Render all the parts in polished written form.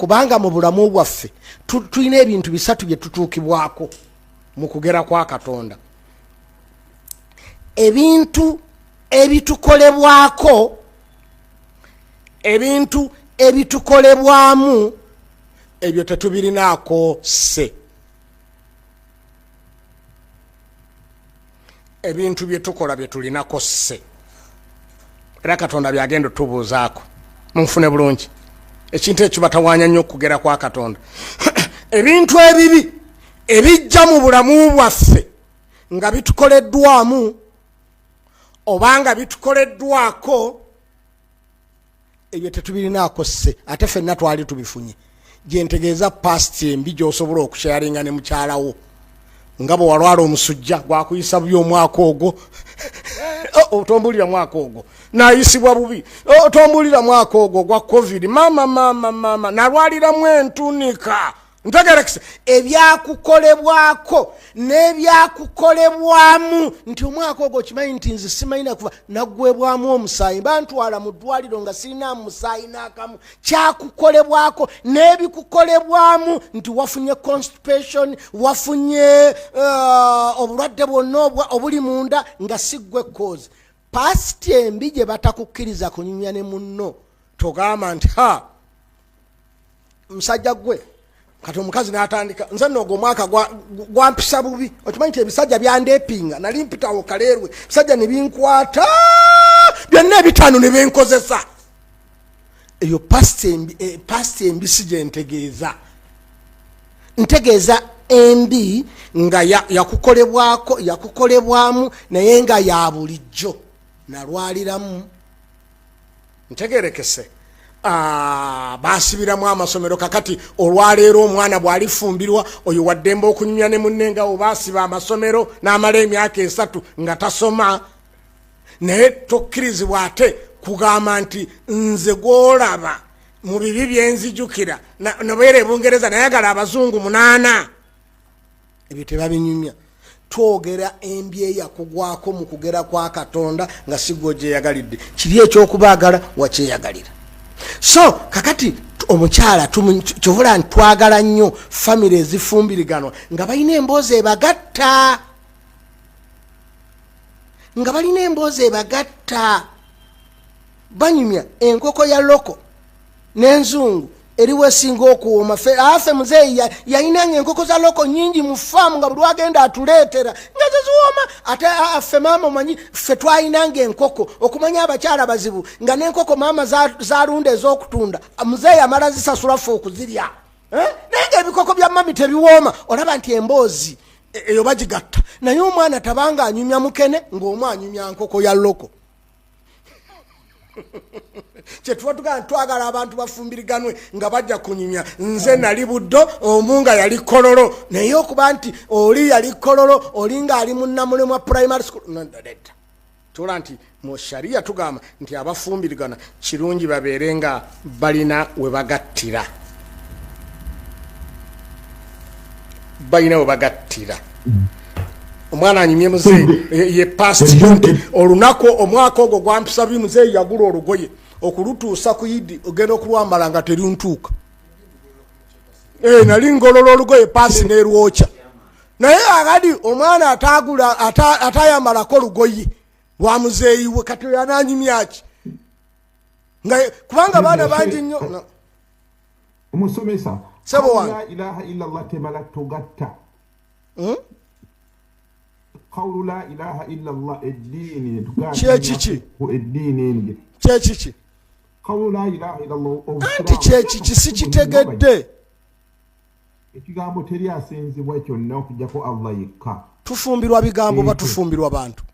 Kubanga mu bulamu bwaffe tulina ebintu bisatu bye tutuukibwako mu kugera kwa Katonda. Ebintu ebitukolebwako, ebintu ebitukolebwamu, ebyo tetubirinaako se. Ebintu bye tukola bye tulinako se. Era Katonda byagenda tubuuzaako. Munfune bulungi. Ekintu ekyo batawanya nnyo okugera kwa Katonda. Ebintu ebibi ebijja mu bulamu bwaffe nga bitukoleddwamu obanga bitukoleddwako, ebyo tetubirinaako se, ate ffenna twali tubifunye. Gye ntegeeza past embi gy'osobola okusharinga ne mukyalawo nga bwe walwala omusujja gwakuyisa bubi omwaka ogwo. Otombulira mwaka ogwo nayisibwa bubi, otombulira mwaka ogwo gwa covid, mama nalwaliramu entunika. Ntegerekese ebyakukolebwako n'ebyakukolebwamu, nti omwaka ogwo kimanyi nti nze simanyi kuva naggwebwamu omusaayi, bantwala mu ddwaliro nga sirina musaayi n'akamu. Kyakukolebwako n'ebikukolebwamu, nti wafunye constipation, wafunye obulwadde bwonna obuli munda nga siggwe cause. Past embi gye batakukkiriza kunyumya ne munno, togamba nti musajja gwe kati omukazi n'atandika nze nno ogwo mwaka gwampisa bubi. Okimanyi nti ebisajja byandepinga, nali mpitawo kaleerwe, ebisajja ne binkwata byonna ebitaano ne benkozesa. Eyo past embi si gye ntegeeza. Ntegeeza embi nga yakukolebwako, yakukolebwamu naye nga ya bulijjo, nalwaliramu. Ntegerekese basibiramu amasomero. Kakati olwaleero omwana bwalifumbirwa oyo waddembe okunyumya ne munnenga obasiba amasomero n'amala emyaka 3 nga tasoma, naye tokkirizibwa ate kugamba nti nze gwolaba mu bibi byenzijukira nabeera Bungereza nayagala abazungu 8. Ebyo tebabinyumya. Twogera embi eyakugwako mu kugera kwa Katonda nga sigwo gye yagalidde. Kiri ekyokubaagala wakyeyagalira. So kakati omukyala kyovula ntwagala nnyo family ezifumbiriganwa nga balina emboozi ebagatta, nga balina emboozi ebagatta. Banyumya enkoko ya loko n'enzungu eriwe singa okuwoma. Afe muzeeyi yayinanga enkoko za loko nyingi mu faamu nga buli agenda atuleetera nga ziziwoma. Ate affe maama omanyi ffe twayinanga enkoko okumanya abakyala bazibu nga n'enkoko maama zalunda ez'okutunda muzeeyi amala zisasula ffe okuzirya. Naye nga ebikoko bya mami tebiwooma, olaba nti emboozi eyo bagigatta. Naye omwana tabanga anyumya mukene ng'omu anyumya nkoko ya loko. Kyetuba tugamba twagala abantu bafumbiriganwe nga bajja kunyumya. Nze nali buddo, omunga yali kololo, naye okuba nti oli yali kololo oli nga ali munnamulemu wa primary school nandaleta. Tula nti mu sharia tugamba nti abafumbirigana kirungi babeere nga balina we bagattira. Balina we bagattira. Omwana anyumye muzeeyi ye past yonti olunaku omwaka ogwo gwampisa bi muzeeyi yagula olugoye okulutuusa ku Yidi ogenda okulwambala nga teruntuuka. Nali ngolola olugoye pasi n'erwokya. Naye agadi omwana atayambalako lugoye lwa muzeeyi we kati yananyumyaki. Kubanga baana bangi nnyo. Omusomesa sebo wange la ilaha illallah tebala togatta. Qawlu la ilaha illallah eddini tugatta. Kyekiki eddini kyekiki qawlu la ilaha illallah anti kyekiki sikitegedde. Ekigambo teri asinzibwa kyonna okujjako Allah yekka. Tufumbirwa bigambo batufumbirwa bantu.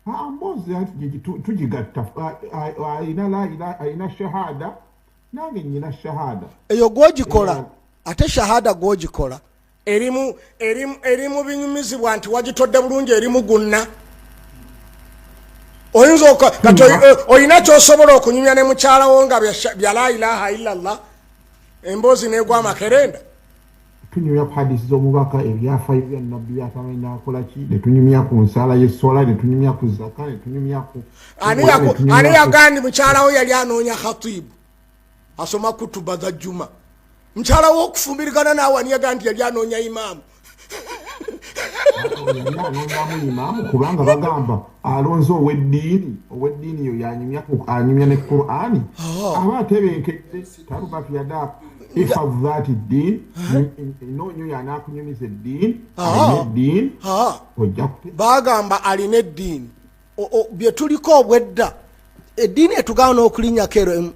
Mbozi anti tugigatta. Ayina shahada nange nyina shahada. Eyo gwogikola ate shahada gwogikola erimu binyumizibwa nti wagitodde bulungi erimu gunna. Oyinza kati oyina ky'osobola okunyumya ne mukyalawo nga bya la ilaha illallah emboozi n'egwa makerenda. Tunyumya ku hadisi z'omubaka ebyafaayo bya nabbi atamanyi n'akola ki, ne tunyumya ku nsala y'essola, ne tunyumya ku zaka, ne tunyumya ku ani yagandi mukyalawo yali anoonya khatibu. asoma kutuba za juma mchala wokufumbirikana nawe aniyaga nti yali anoonya imaamu imaamu kubanga bagamba alonze ow'eddiini yo yanyumya ne Qur'ani aba atebenkedde tarubafu yada if of that din nonyo yanakunyumiza eddiini alina eddiini ojja bagamba alina eddiini bye tuliko obwedda eddiini etugaana okulinnya kero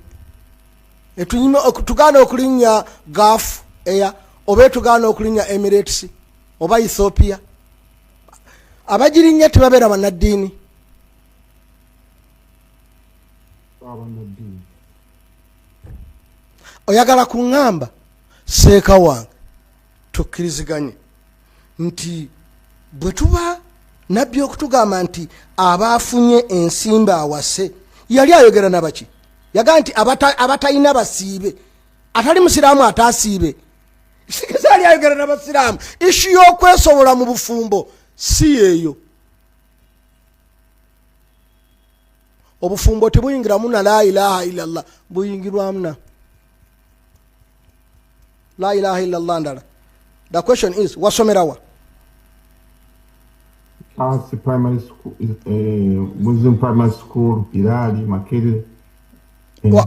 tugaana okulinnya gaf eya oba etugaana okulinnya Emirates oba Ethiopia abagirinnya tebabeera bannaddiini oyagala kuŋŋamba seeka wange tukkiriziganye nti bwe tuba nabbi okutugamba nti abaafunye ensimbi awase yali ayogera nabaki yaga nti abatalina basiibe atali musiraamu ataasiibe sikizali ayogera n'abasiraamu ishu y'okwesobola mu bufumbo si yeeyo obufumbo tebuyingiramu na la ilaha illallah buyingirwamu na la ilaha illallah ndala. The question is wasomerawa primary school Muslim primary school Irali Makerere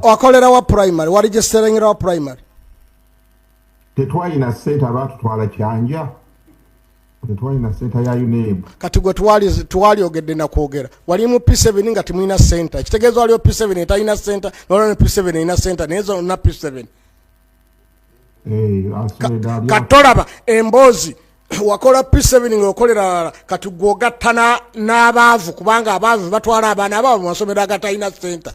wakolera wa primary waregisteringira wa primary tetwalina sente abatutwala kyanja tetwalina sente ya UNEB kati gwe twaliogedde nakwogera wali mu P7 nga timulina sente kitegeeza waliyo P7 etalina sente nolwo P7 erina sente nezo na P7 katolaba emboozi wakola P7 ng'okolera kati gwogattana n'abaavu kubanga abaavu batwala abaana abaabo mu masomero agatalina sente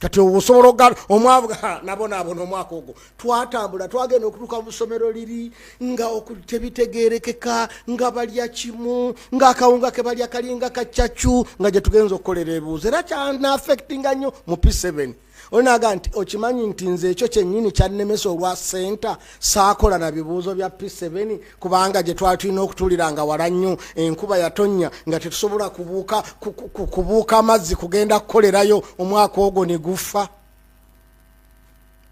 kati obusobolo omwavu nabona omwaka ogwo twatambula twagenda okutuuka mu ssomero liri nga tebitegeerekeka nga balya kimu ng'akawunga ke balya kalinga kacyacu nga gye tugenza okukolera ebibuuzo era kyanaafectinga nnyo mu P7 onaga nti okimanyi nti nze ekyo kyennyini kyannemesa olwa senta saakola na bibuuzo bya P7 kubanga gye twali tulina okutuulira nga wala nnyo enkuba yatonnya nga tetusobola kubuuka amazzi kugenda kukolerayo omwaka ogwo ne gufa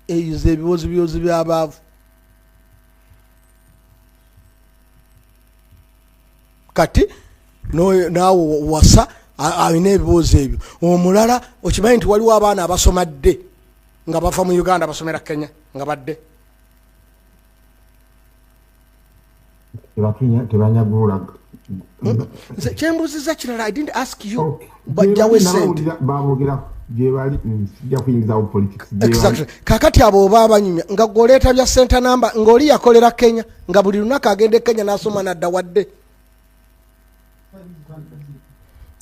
eyo ze ebibuuzo by'abaavu kati naawe wasa alina ebibuuzo ebyo omulala okimanyi nti waliwo abaana abasoma dde nga bava mu Uganda basomera Kenya nga badde tebanyagulaga kyembuuziza kirala I didn't ask you bajjawo esente babogera gyebali sijja kuyingizawo politics exactly kakati abo oba abanyumya nga gwoleeta bya senta namba ng'oli yakolera Kenya nga buli lunaku agende Kenya n'asoma nadda wadde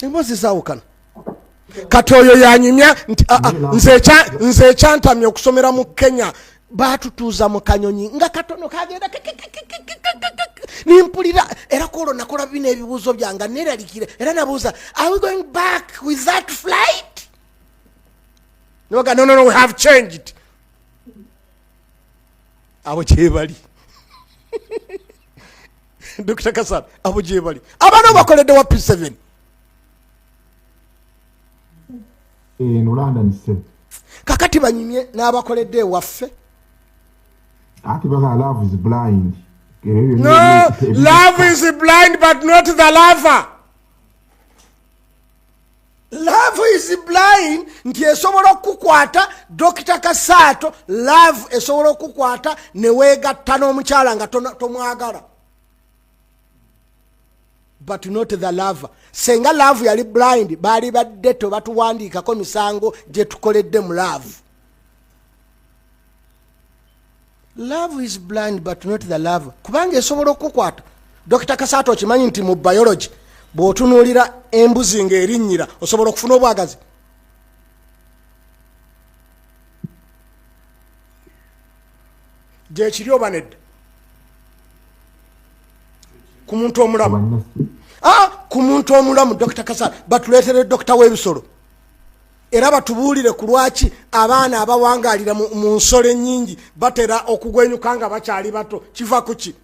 emboozi zaawukana kati oyo yanyumya nti nze ekyantamya okusomera mu Kenya baatutuuza mu kanyonyi nga katono kagenda nimpulira era kolwo nakola bino ebibuuzo byange neeralikire era nabuuza are we going back with that flight noga no we have changed abo gyebali Dr. Kasana abo gyebali abaana bakoledde wa P7 kakati banyumye n'abakoledde ewaffe ati baga love is blind no love is blind but not the lover love is blind nti esobola okukwata Dr. Kasato love esobola okukwata neweegatta n'omukyala nga tomwagala but not the lover senga love yali blind bali badde tebatuwandiikako misango gye tukoledde mu love love is blind but not the lover kubanga esobola okukwata Dr. Kasato okimanyi nti mu biology bw'otunuulira embuzi ng'erinnyira osobola okufuna obwagazi gyekiri oba nedda ku muntu omulamu ku muntu omulamu Dr. Kasana batuleetere dokita w'ebisolo era batubuulire ku lwaki abaana abawangaalira mu nsolo ennyingi batera okugwenyuka nga bakyali bato kiva ku ki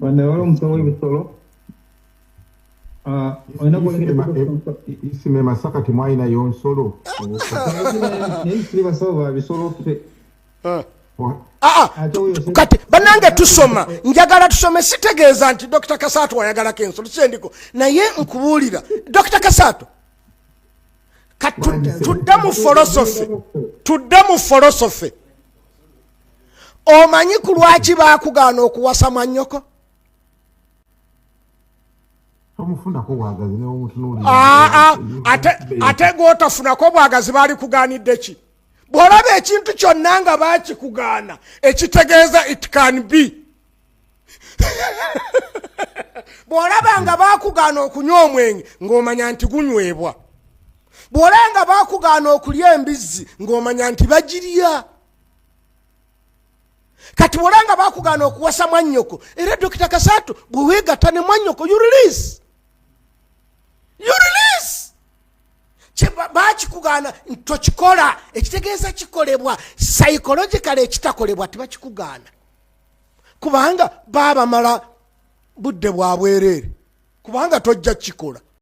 omusolo w'ebisolo isime Masaka timwaina yonsolo kati banange tusoma njagala tusome sitegeeza nti Dr. Kasatu wayagala kensolo sendiko naye nkubuulira Dr. Kasatu tudde mu philosophy omanyi ku lwaki bakugaana okuwasa mwannyoko ate gwotafunako bwagazi baali kugaanidde ki bw'olaba ekintu kyonna nga baakikugaana ekitegeeza it can be bw'olaba nga baakugaana okunywa omwenge ng'omanya nti gunywebwa bw'olaba nga baakugaana okulya embizzi ng'omanya nti bagirya kati bw'olaba nga baakugaana okuwasa mwannyoko era Dr. Kasatu bwe weegatta ne mwannyoko you release bakikugaana tokikola ekitegeeza kikolebwa psychologically ekitakolebwa tebakikugaana kubanga baabamala budde bwa bwereere kubanga tojja kikola